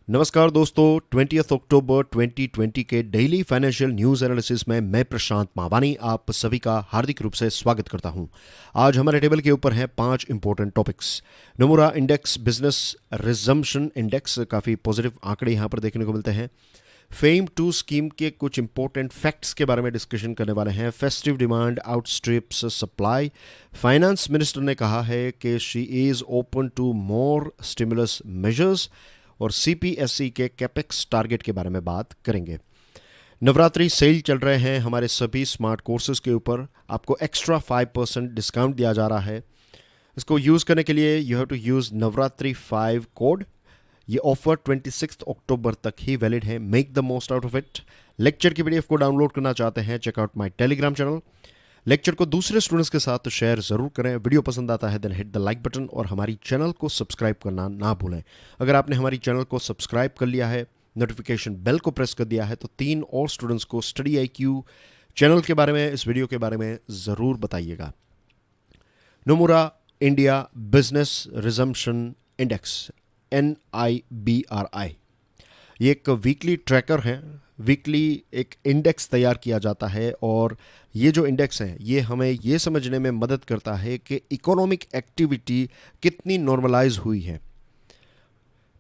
नमस्कार दोस्तों, 20 अक्टूबर 2020 के डेली फाइनेंशियल न्यूज़ एनालिसिस में मैं प्रशांत मावानी आप सभी का हार्दिक रूप से स्वागत करता हूं। आज हमारे टेबल के ऊपर हैं 5 important topics. Nomura index business resumption index, काफ़ी पॉजिटिव आंकड़े यहां पर देखने को मिलते हैं। फेम 2 स्कीम के कुछ इंपॉर्टेंट फैक्ट्स के बारे में डिस्कशन करने वाले हैं। Festive demand outstrips supply. Finance minister ने कहा है कि she is open to more stimulus measures. और सीपीएसई के कैपेक्स टारगेट के बारे में बात करेंगे। नवरात्रि सेल चल रहे हैं हमारे सभी स्मार्ट कोर्सेज के ऊपर। आपको एक्स्ट्रा 5% डिस्काउंट दिया जा रहा है। इसको यूज़ करने के लिए you have to use Navratri 5 code. ये ऑफर 26 अक्टूबर तक ही वैलिड है। Make the most out of it. Lecture की पीडीएफ को डाउनलोड करना चाहते हैं, check out my Telegram channel. Lecture को दूसरे स्टूडेंट्स के साथ शेयर ज़रूर करें। वीडियो पसंद आता है then hit the like button और हमारी चैनल को सब्सक्राइब करना ना भूलें। अगर आपने हमारी चैनल को सब्सक्राइब कर लिया है, नोटिफिकेशन बेल को प्रेस कर दिया है, तो 3 और स्टूडेंट्स को स्टडी IQ चैनल के बारे में, इस वीडियो के बारे में ज़रूर बताइएगा। Nomura India business resumption index NIBRI, ये एक वीकली ट्रैकर है। वीकली एक इंडेक्स तैयार किया जाता है और ये जो इंडेक्स है ये हमें ये समझने में मदद करता है कि इकोनॉमिक एक्टिविटी कितनी नॉर्मलाइज हुई है।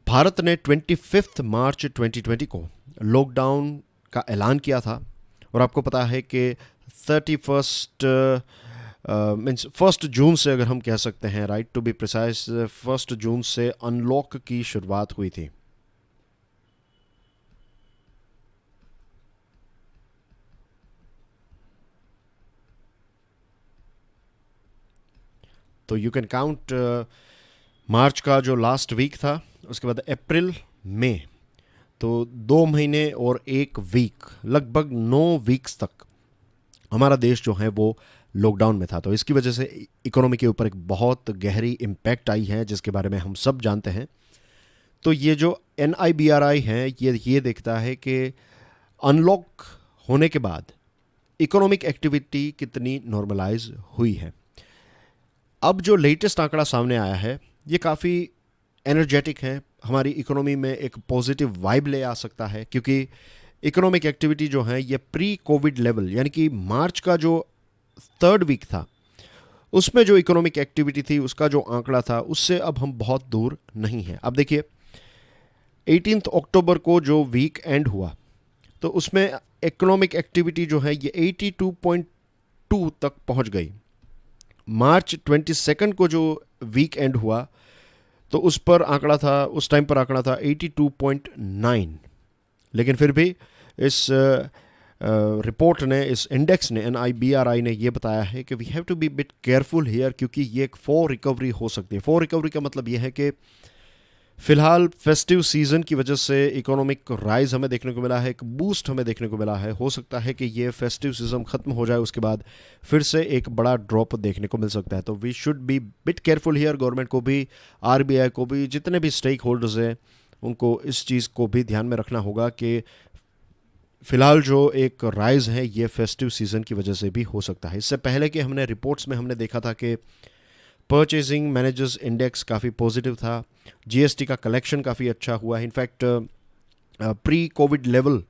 भारत ने 25 मार्च 2020 को लॉकडाउन का ऐलान किया था और आपको पता है कि 1 जून से, अगर हम कह सकते हैं, राइट टू बी प्रिसाइज, 1 जून से अनलॉक की शुरुआत हुई थी। तो यू कैन काउंट मार्च का जो लास्ट वीक था, उसके बाद अप्रैल, मई, तो 2 महीने और 1 वीक, लगभग 9 वीक्स तक हमारा देश जो है वो लॉकडाउन में था। तो इसकी वजह से इकोनॉमी के ऊपर एक बहुत गहरी इम्पैक्ट आई है, जिसके बारे में हम सब जानते हैं। तो ये जो NIBRI है ये देखता है कि अनलॉक होने के बाद इकोनॉमिक एक्टिविटी कितनी नॉर्मलाइज हुई है। अब जो लेटेस्ट आंकड़ा सामने आया है ये काफ़ी एनर्जेटिक है, हमारी इकोनॉमी में एक पॉजिटिव वाइब ले आ सकता है, क्योंकि इकोनॉमिक एक्टिविटी जो है ये प्री कोविड लेवल, यानी कि मार्च का जो 3rd वीक था उसमें जो इकोनॉमिक एक्टिविटी थी, उसका जो आंकड़ा था, उससे अब हम बहुत दूर नहीं हैं। अब देखिए 18 अक्टूबर को जो वीक एंड हुआ तो उसमें इकोनॉमिक एक्टिविटी जो है ये 82.2 तक पहुंच गई। मार्च 22 को जो वीक एंड हुआ तो उस टाइम पर आंकड़ा था 82.9। लेकिन फिर भी इस रिपोर्ट ने, इस इंडेक्स ने, NIBRI ने ये बताया है कि we have to be bit careful here, क्योंकि ये एक फॉर रिकवरी हो सकती है। फॉर रिकवरी का मतलब ये है कि फिलहाल फेस्टिव सीजन की वजह से इकोनॉमिक राइज हमें देखने को मिला है, एक बूस्ट हमें देखने को मिला है। हो सकता है कि ये फेस्टिव सीजन खत्म हो जाए, उसके बाद फिर से एक बड़ा ड्रॉप देखने को मिल सकता है। तो we should be bit careful here. Government को भी, RBI को भी, जितने भी स्टेक होल्डर्स हैं उनको इस चीज़ को भी ध्यान में रखना होगा कि फिलहाल जो एक राइज है ये फेस्टिव सीजन की वजह से भी हो सकता है। इससे पहले कि हमने रिपोर्ट्स में हमने देखा था कि परचेजिंग मैनेजर्स इंडेक्स काफ़ी पॉजिटिव था, GST का कलेक्शन काफ़ी अच्छा हुआ है। इनफैक्ट प्री कोविड लेवल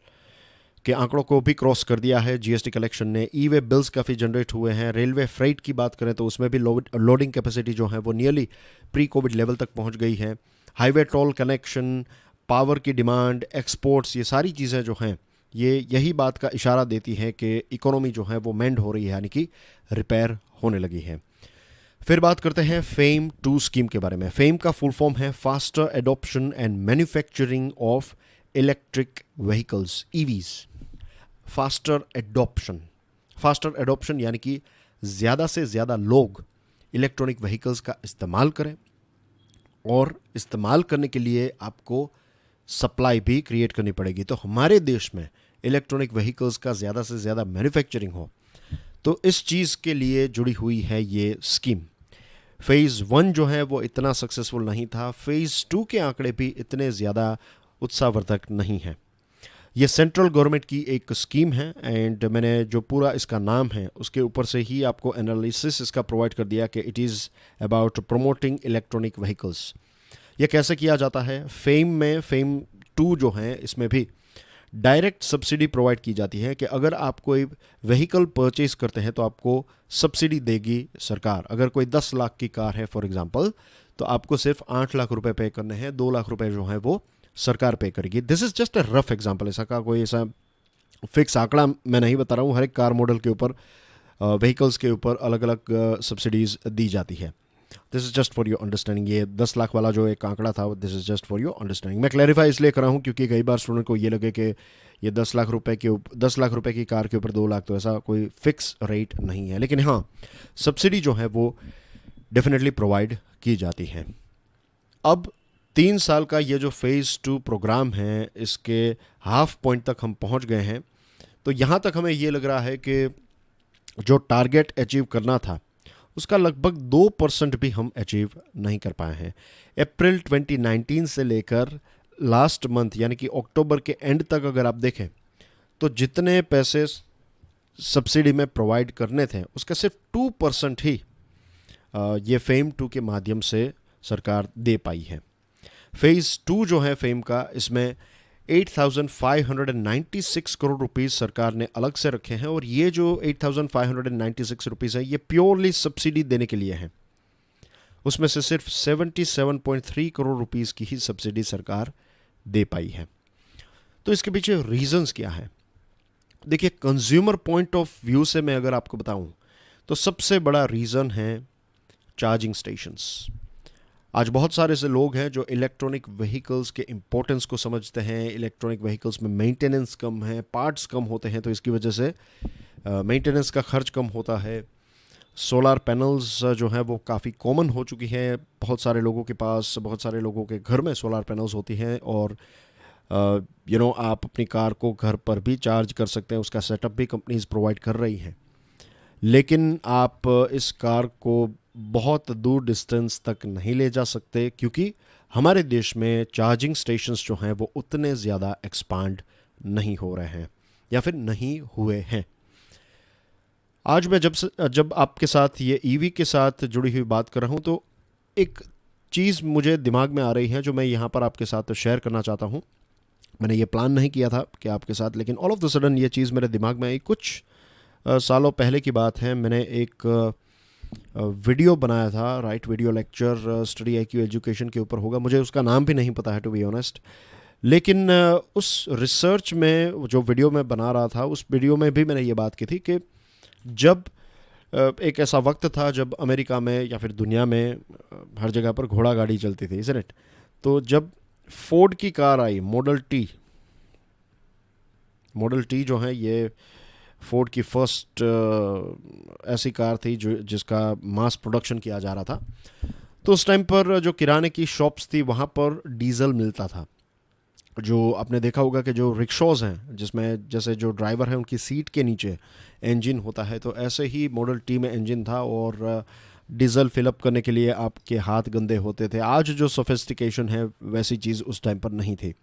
के आंकड़ों को भी क्रॉस कर दिया है GST कलेक्शन ने। ई-वे बिल्स काफ़ी जनरेट हुए हैं। रेलवे फ्रेट की बात करें तो उसमें भी लोडिंग कैपेसिटी जो है वो नियरली प्री कोविड लेवल तक पहुंच गई है। हाईवे टोल कनेक्शन, पावर की डिमांड, एक्सपोर्ट्स, ये सारी चीज़ें जो हैं ये यही बात का इशारा देती हैं कि इकोनॉमी जो है वो मेंड हो रही है, यानी कि रिपेयर होने लगी है। फिर बात करते हैं फेम 2 स्कीम के बारे में। फेम का फुल फॉर्म है faster adoption and manufacturing of electric vehicles, EVs। Faster adoption यानी कि ज़्यादा से ज़्यादा लोग इलेक्ट्रॉनिक व्हीकल्स का इस्तेमाल करें, और इस्तेमाल करने के लिए आपको सप्लाई भी क्रिएट करनी पड़ेगी। तो हमारे देश में इलेक्ट्रॉनिक व्हीकल्स का ज़्यादा से ज़्यादा मैन्युफैक्चरिंग हो, तो इस चीज़ के लिए जुड़ी हुई है ये स्कीम। फेज़ 1 जो है वो इतना सक्सेसफुल नहीं था। फेज़ 2 के आंकड़े भी इतने ज़्यादा उत्साहवर्धक नहीं हैं। ये सेंट्रल गवर्नमेंट की एक स्कीम है एंड मैंने जो पूरा इसका नाम है उसके ऊपर से ही आपको एनालिसिस इसका प्रोवाइड कर दिया कि it is about promoting electronic vehicles. ये कैसे किया जाता है? फेम 2 जो है इसमें भी डायरेक्ट सब्सिडी प्रोवाइड की जाती है कि अगर आप कोई व्हीकल परचेज करते हैं तो आपको सब्सिडी देगी सरकार। अगर कोई 10 लाख की कार है फॉर एग्जांपल, तो आपको सिर्फ 8 लाख रुपए पे करने हैं, 2 लाख रुपए जो है वो सरकार पे करेगी। This is just a rough example, ऐसा का कोई ऐसा फिक्स आंकड़ा मैं नहीं बता रहा हूँ। हर एक कार मॉडल के ऊपर, व्हीकल्स के ऊपर अलग अलग सब्सिडीज दी जाती है। This is just for your understanding. ये 10 लाख वाला जो एक आंकड़ा था, this is just for your understanding. मैं क्लैरिफाई इसलिए कर रहा हूँ क्योंकि कई बार स्टूडेंट को ये लगे कि ये 10 लाख रुपए की कार के ऊपर 2 लाख, तो ऐसा कोई फिक्स रेट नहीं है। लेकिन हाँ, सब्सिडी जो है वो डेफिनेटली प्रोवाइड की जाती है। अब 3 साल का ये जो फेज़ 2 प्रोग्राम है, इसके हाफ पॉइंट तक हम पहुंच गए हैं। तो यहाँ तक हमें ये लग रहा है कि जो टारगेट अचीव करना था उसका लगभग 2% भी हम अचीव नहीं कर पाए हैं। अप्रैल 2019 से लेकर लास्ट मंथ यानी कि अक्टूबर के एंड तक अगर आप देखें तो जितने पैसे सब्सिडी में प्रोवाइड करने थे उसका सिर्फ 2% ही ये फेम 2 के माध्यम से सरकार दे पाई है। फेज़ 2 जो है फेम का, इसमें 8,596 करोड़ रुपीस सरकार ने अलग से रखे हैं और ये जो 8,596 रुपीस है ये प्योरली सब्सिडी देने के लिए है। उसमें से सिर्फ 77.3 करोड़ रुपीस की ही सब्सिडी सरकार दे पाई है। तो इसके पीछे रीजंस क्या है? देखिए, कंज्यूमर पॉइंट ऑफ व्यू से मैं अगर आपको बताऊं तो सबसे बड़ा रीज़न है चार्जिंग स्टेशंस। आज बहुत सारे ऐसे लोग हैं जो इलेक्ट्रॉनिक व्हीकल्स के इम्पोर्टेंस को समझते हैं। इलेक्ट्रॉनिक व्हीकल्स में मेंटेनेंस कम है, पार्ट्स कम होते हैं, तो इसकी वजह से मेंटेनेंस का खर्च कम होता है। सोलर पैनल्स जो हैं वो काफ़ी कॉमन हो चुकी हैं। बहुत सारे लोगों के पास, बहुत सारे लोगों के घर में सोलर पैनल्स होती हैं और आप अपनी कार को घर पर भी चार्ज कर सकते हैं। उसका सेटअप भी कंपनीज प्रोवाइड कर रही हैं। लेकिन आप इस कार को बहुत दूर डिस्टेंस तक नहीं ले जा सकते क्योंकि हमारे देश में चार्जिंग स्टेशंस जो हैं वो उतने ज़्यादा एक्सपांड नहीं हो रहे हैं या फिर नहीं हुए हैं। आज मैं जब आपके साथ ये ईवी के साथ जुड़ी हुई बात कर रहा हूँ तो एक चीज़ मुझे दिमाग में आ रही है जो मैं यहाँ पर आपके साथ शेयर करना चाहता हूँ। मैंने ये प्लान नहीं किया था कि आपके साथ, लेकिन ऑल ऑफ द सडन ये चीज़ मेरे दिमाग में आई। कुछ सालों पहले की बात है, मैंने एक वीडियो बनाया था, right, video lecture study IQ education के ऊपर होगा, मुझे उसका नाम भी नहीं पता है टू बी ऑनेस्ट। लेकिन उस रिसर्च में जो वीडियो मैं बना रहा था, उस वीडियो में भी मैंने ये बात की थी कि जब एक ऐसा वक्त था जब अमेरिका में या फिर दुनिया में हर जगह पर घोड़ा गाड़ी चलती थी, इज़न्ट इट? तो जब फोर्ड की कार आई, मॉडल टी जो है ये फोर्ड की फर्स्ट ऐसी कार थी जिसका मास प्रोडक्शन किया जा रहा था। तो उस टाइम पर जो किराने की शॉप्स थी वहाँ पर डीजल मिलता था। जो आपने देखा होगा कि जो रिक्शॉज़ हैं जिसमें जैसे जो ड्राइवर है उनकी सीट के नीचे इंजन होता है, तो ऐसे ही मॉडल टी में इंजन था और डीजल फिलअप करने के लिए आपके हाथ गंदे होते थे। आज जो सोफिस्टिकेशन है वैसी चीज़ उस टाइम पर नहीं थी।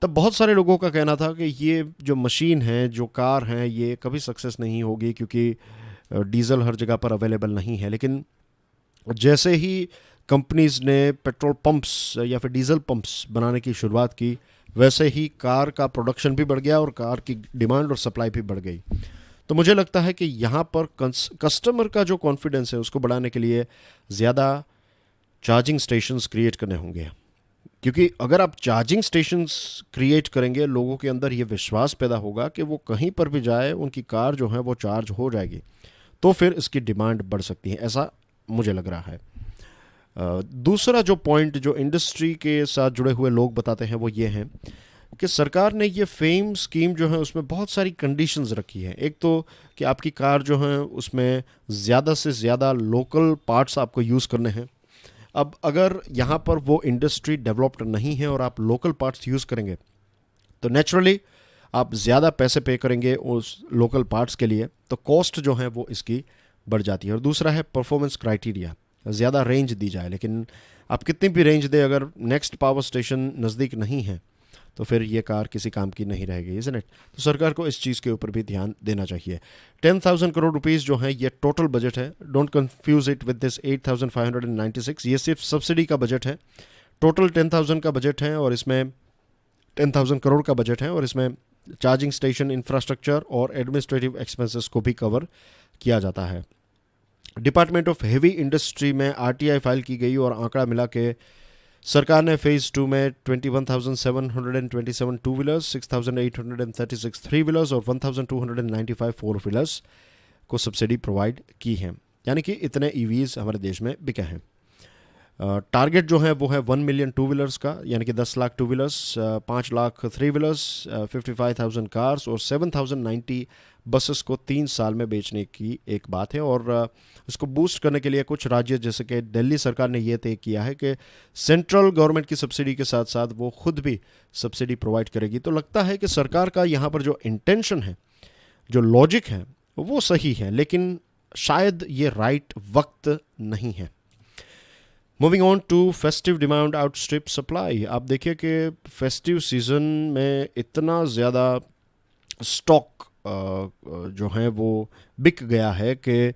तब बहुत सारे लोगों का कहना था कि ये जो मशीन है, जो कार है, ये कभी सक्सेस नहीं होगी क्योंकि डीजल हर जगह पर अवेलेबल नहीं है। लेकिन जैसे ही कंपनीज ने पेट्रोल पंप्स या फिर डीजल पंप्स बनाने की शुरुआत की, वैसे ही कार का प्रोडक्शन भी बढ़ गया और कार की डिमांड और सप्लाई भी बढ़ गई। तो मुझे लगता है कि यहाँ पर कस्टमर का जो कॉन्फिडेंस है उसको बढ़ाने के लिए ज़्यादा चार्जिंग स्टेशंस क्रिएट करने होंगे, क्योंकि अगर आप चार्जिंग स्टेशंस क्रिएट करेंगे, लोगों के अंदर ये विश्वास पैदा होगा कि वो कहीं पर भी जाए उनकी कार जो है वो चार्ज हो जाएगी, तो फिर इसकी डिमांड बढ़ सकती है, ऐसा मुझे लग रहा है। दूसरा जो पॉइंट जो इंडस्ट्री के साथ जुड़े हुए लोग बताते हैं वो ये है कि सरकार ने ये फेम स्कीम जो है उसमें बहुत सारी कंडीशंस रखी है। एक तो कि आपकी कार जो है उसमें ज़्यादा से ज़्यादा लोकल पार्ट्स आपको यूज़ करने हैं। अब अगर यहाँ पर वो इंडस्ट्री डेवलप्ड नहीं है और आप लोकल पार्ट्स यूज़ करेंगे तो नेचुरली आप ज़्यादा पैसे पे करेंगे उस लोकल पार्ट्स के लिए, तो कॉस्ट जो है वो इसकी बढ़ जाती है। और दूसरा है परफॉर्मेंस क्राइटेरिया, ज़्यादा रेंज दी जाए, लेकिन आप कितनी भी रेंज दे, अगर नेक्स्ट पावर स्टेशन नज़दीक नहीं है तो फिर ये कार किसी काम की नहीं रहेगी, इज़न्ट इट? तो सरकार को इस चीज़ के ऊपर भी ध्यान देना चाहिए। 10,000 करोड़ रुपीस जो है ये टोटल बजट है। Don't confuse it with this 8,596, ये सिर्फ सब्सिडी का बजट है। टोटल 10,000 का बजट है और इसमें 10,000 करोड़ का बजट है और इसमें चार्जिंग स्टेशन इंफ्रास्ट्रक्चर और एडमिनिस्ट्रेटिव एक्सपेंसेस को भी कवर किया जाता है। डिपार्टमेंट ऑफ हेवी इंडस्ट्री में आरटीआई फाइल की गई और आंकड़ा मिला के सरकार ने फेज 2 में 21,727 टू व्हीलर्स, 6,836 थ्री व्हीलर्स और 1,295 फोर व्हीलर्स को सब्सिडी प्रोवाइड की है। यानी कि इतने ईवीज हमारे देश में बिके हैं। टारगेट जो है वो है 1 मिलियन टू व्हीलर्स का, यानी कि 10 lakh two wheelers, 5 lakh three wheelers, 55,000 cars और 7,090 बसेस को 3 साल में बेचने की एक बात है। और इसको बूस्ट करने के लिए कुछ राज्य जैसे कि दिल्ली सरकार ने ये तय किया है कि सेंट्रल गवर्नमेंट की सब्सिडी के साथ साथ वो खुद भी सब्सिडी प्रोवाइड करेगी। तो लगता है कि सरकार का यहाँ पर जो इंटेंशन है, जो लॉजिक है, वो सही है, लेकिन शायद ये राइट वक्त नहीं है। Moving on to festive demand outstrip supply. आप देखिए कि फेस्टिव सीज़न में इतना ज़्यादा स्टॉक जो है वो बिक गया है कि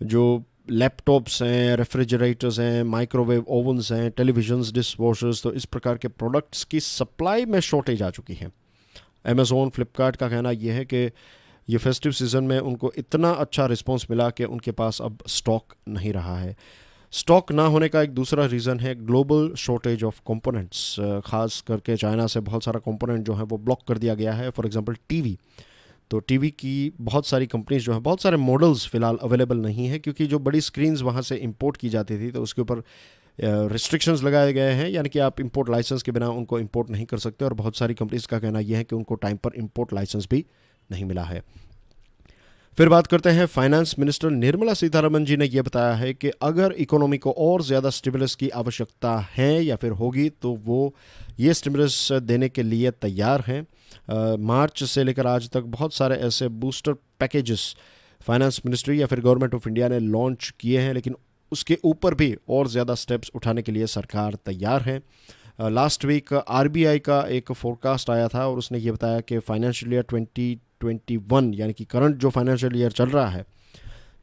जो लैपटॉप्स हैं, रेफ्रिजरेटर्स हैं, माइक्रोवेव ओवन्स हैं, टेलीविजन्स, डिश वॉशर्स, तो इस प्रकार के प्रोडक्ट्स की सप्लाई में शॉर्टेज आ चुकी है। अमेज़ॉन, फ्लिपकार्ट का कहना यह है कि ये फेस्टिव सीज़न में उनको इतना अच्छा रिस्पॉन्स मिला कि उनके पास अब स्टॉक नहीं रहा है। स्टॉक ना होने का एक दूसरा रीज़न है ग्लोबल शॉर्टेज ऑफ कंपोनेंट्स। ख़ास करके चाइना से बहुत सारा कंपोनेंट जो है वो ब्लॉक कर दिया गया है। फॉर एग्जांपल टीवी, तो टीवी की बहुत सारी कंपनीज जो हैं, बहुत सारे मॉडल्स फ़िलहाल अवेलेबल नहीं है, क्योंकि जो बड़ी स्क्रीन्स वहाँ से इंपोर्ट की जाती थी तो उसके ऊपर रिस्ट्रिक्शंस लगाए गए हैं, यानी कि आप इंपोर्ट लाइसेंस के बिना उनको इंपोर्ट नहीं कर सकते। और बहुत सारी कंपनीज का कहना यह है कि उनको टाइम पर इंपोर्ट लाइसेंस भी नहीं मिला है। फिर बात करते हैं, फाइनेंस मिनिस्टर निर्मला सीतारमण जी ने यह बताया है कि अगर इकोनॉमी को और ज़्यादा स्टिमुलस की आवश्यकता है या फिर होगी तो वो ये स्टिमुलस देने के लिए तैयार हैं। मार्च से लेकर आज तक बहुत सारे ऐसे बूस्टर पैकेजेस फाइनेंस मिनिस्ट्री या फिर गवर्नमेंट ऑफ इंडिया ने लॉन्च किए हैं, लेकिन उसके ऊपर भी और ज़्यादा स्टेप्स उठाने के लिए सरकार तैयार है। लास्ट वीक आरबीआई का एक फोरकास्ट आया था और उसने ये बताया कि फाइनेंशियल ईयर 2021 यानी कि करंट जो फाइनेंशियल ईयर चल रहा है,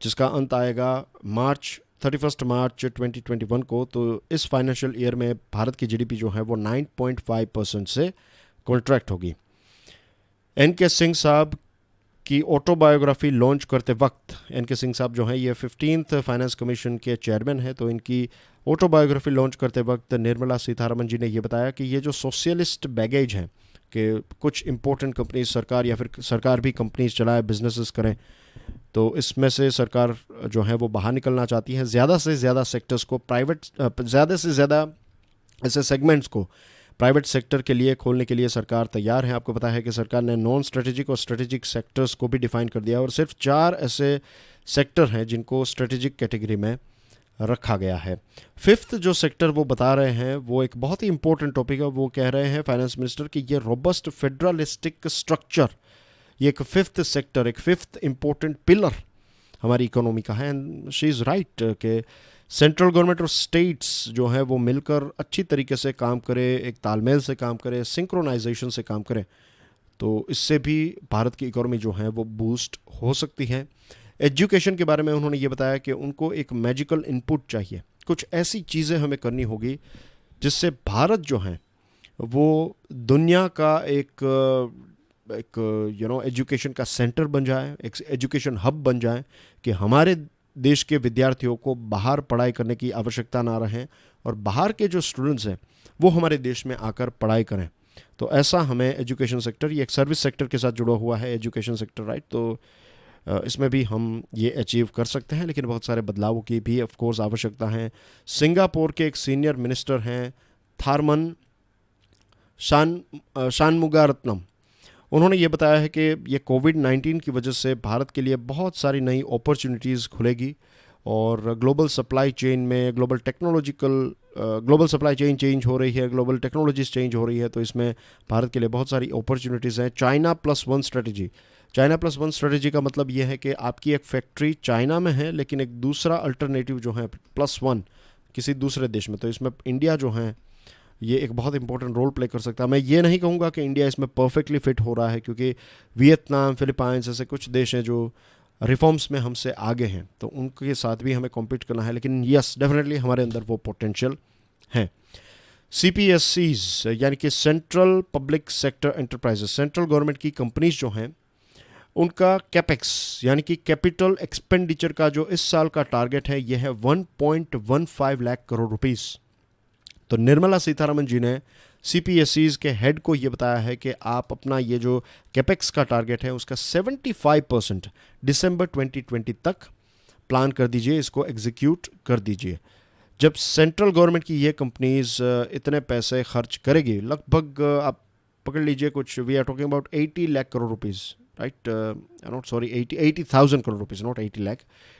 जिसका अंत आएगा 31 मार्च 2021 को, तो इस फाइनेंशियल ईयर में भारत की जीडीपी जो है वो 9.5% से कॉन्ट्रैक्ट होगी। एनके सिंह साहब की ऑटोबायोग्राफी लॉन्च करते वक्त, एनके सिंह साहब जो हैं ये 15th फाइनेंस कमीशन के चेयरमैन हैं, तो इनकी ऑटोबायोग्राफी लॉन्च करते वक्त निर्मला सीतारमण जी ने ये बताया कि ये जो सोशलिस्ट बैगेज हैं कि कुछ इंपॉर्टेंट कंपनीज सरकार या फिर सरकार भी कंपनीज चलाए, बिजनेसेस करें, तो इसमें से सरकार जो है वो बाहर निकलना चाहती है। ज़्यादा से ज़्यादा सेक्टर्स को ज़्यादा से ज़्यादा ऐसे सेगमेंट्स को प्राइवेट सेक्टर के लिए खोलने के लिए सरकार तैयार है। आपको पता है कि सरकार ने नॉन स्ट्रेटेजिक और स्ट्रेटेजिक सेक्टर्स को भी डिफाइन कर दिया और सिर्फ 4 ऐसे सेक्टर हैं जिनको स्ट्रेटेजिक कैटेगरी में रखा गया है। 5th जो सेक्टर वो बता रहे हैं वो एक बहुत ही इंपॉर्टेंट टॉपिक है। वो कह रहे हैं फाइनेंस मिनिस्टर कि ये रोबस्ट फेडरलिस्टिक स्ट्रक्चर, ये एक 5th सेक्टर, एक 5th इंपॉर्टेंट पिलर हमारी इकोनॉमी का है। एंड शी इज़ राइट कि सेंट्रल गवर्नमेंट और स्टेट्स जो है वो मिलकर अच्छी तरीके से काम करे, एक तालमेल से काम करे, सिंक्रोनाइजेशन से काम करे, तो इससे भी भारत की इकोनॉमी जो है वो बूस्ट हो सकती है। एजुकेशन के बारे में उन्होंने ये बताया कि उनको एक मैजिकल इनपुट चाहिए, कुछ ऐसी चीज़ें हमें करनी होगी जिससे भारत जो है वो दुनिया का एक एजुकेशन का सेंटर बन जाए, एक एजुकेशन हब बन जाए, कि हमारे देश के विद्यार्थियों को बाहर पढ़ाई करने की आवश्यकता ना रहे और बाहर के जो स्टूडेंट्स हैं वो हमारे देश में आकर पढ़ाई करें। तो ऐसा हमें एजुकेशन सेक्टर, ये एक सर्विस सेक्टर के साथ जुड़ा हुआ है एजुकेशन सेक्टर, राइट, तो इसमें भी हम ये अचीव कर सकते हैं, लेकिन बहुत सारे बदलावों की भी ऑफ कोर्स आवश्यकता है। सिंगापुर के एक सीनियर मिनिस्टर हैं थारमन शानमुगारत्नम, उन्होंने ये बताया है कि ये कोविड-19 की वजह से भारत के लिए बहुत सारी नई अपॉर्चुनिटीज़ खुलेगी और ग्लोबल सप्लाई चेन में ग्लोबल सप्लाई चेन चेंज हो रही है, ग्लोबल टेक्नोलॉजीज चेंज हो रही है, तो इसमें भारत के लिए बहुत सारी अपॉर्चुनिटीज़ हैं। चाइना प्लस वन स्ट्रेटजी का मतलब ये है कि आपकी एक फैक्ट्री चाइना में है लेकिन एक दूसरा अल्टरनेटिव जो है +1 किसी दूसरे देश में, तो इसमें इंडिया जो है ये एक बहुत इंपॉर्टेंट रोल प्ले कर सकता है। मैं ये नहीं कहूँगा कि इंडिया इसमें परफेक्टली फिट हो रहा है, क्योंकि वियतनाम, फिलीपाइंस ऐसे कुछ देश हैं जो रिफॉर्म्स में हमसे आगे हैं, तो उनके साथ भी हमें कॉम्पीट करना है, लेकिन यस डेफिनेटली हमारे अंदर वो पोटेंशियल है। CPSCs यानी कि central public sector enterprises, central government की कंपनीज जो हैं, उनका कैपेक्स यानी कि कैपिटल एक्सपेंडिचर का जो इस साल का टारगेट है यह है 1.15 लाख करोड़ रुपीस। तो निर्मला सीतारमण जी ने CPSCs के हेड को यह बताया है कि आप अपना ये जो कैपेक्स का टारगेट है उसका 75% दिसंबर 2020 तक प्लान कर दीजिए, इसको एग्जीक्यूट कर दीजिए। जब सेंट्रल गवर्नमेंट की ये कंपनीज इतने पैसे खर्च करेगी, लगभग आप पकड़ लीजिए कुछ, we are talking about 80 lakh crore rupees, right, not sorry 80,000 crore rupees, not 80 lakh,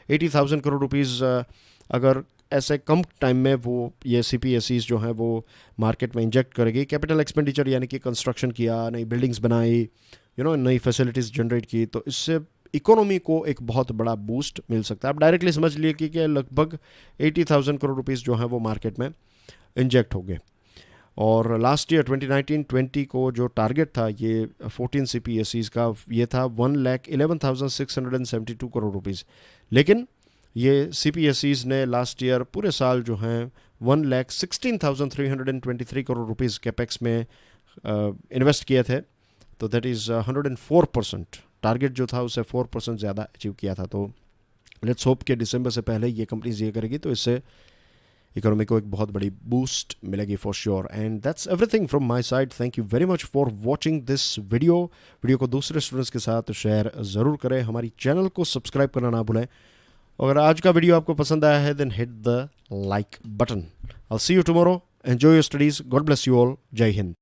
80,000 crore rupees अगर ऐसे कम टाइम में वो ये CPSCs जो हैं वो मार्केट में इंजेक्ट करेगी। कैपिटल एक्सपेंडिचर यानी कि कंस्ट्रक्शन किया, नई बिल्डिंग्स बनाई, नई फैसिलिटीज़ जनरेट की, तो इससे इकोनॉमी को एक बहुत बड़ा बूस्ट मिल सकता है। आप डायरेक्टली समझ लिए कि लगभग 80,000 करोड़ रुपीस जो है वो मार्केट में इंजेक्ट हो गए। और लास्ट ईयर 2019-20 को जो टारगेट था ये 14 CPSCs का, ये था 1,11,672 करोड़ रुपीस। लेकिन ये CPSCs ने लास्ट ईयर पूरे साल जो हैं 1,16,323 करोड़ रुपीस कैपेक्स में इन्वेस्ट किए थे। तो दैट इज़ 104%, टारगेट जो था उससे 4% ज़्यादा अचीव किया था। तो लेट्स होप कि दिसंबर से पहले ये कंपनीज ये करेगी तो इससे इकोनॉमी को एक बहुत बड़ी बूस्ट मिलेगी for sure. And that's everything from my side. Thank you very much for watching this video को दूसरे स्टूडेंट्स के साथ शेयर ज़रूर करें। हमारी चैनल को सब्सक्राइब करना ना भूलें। अगर आज का वीडियो आपको पसंद आया है then hit the like button. I will see you tomorrow. Enjoy your studies. God bless you all. जय हिंद।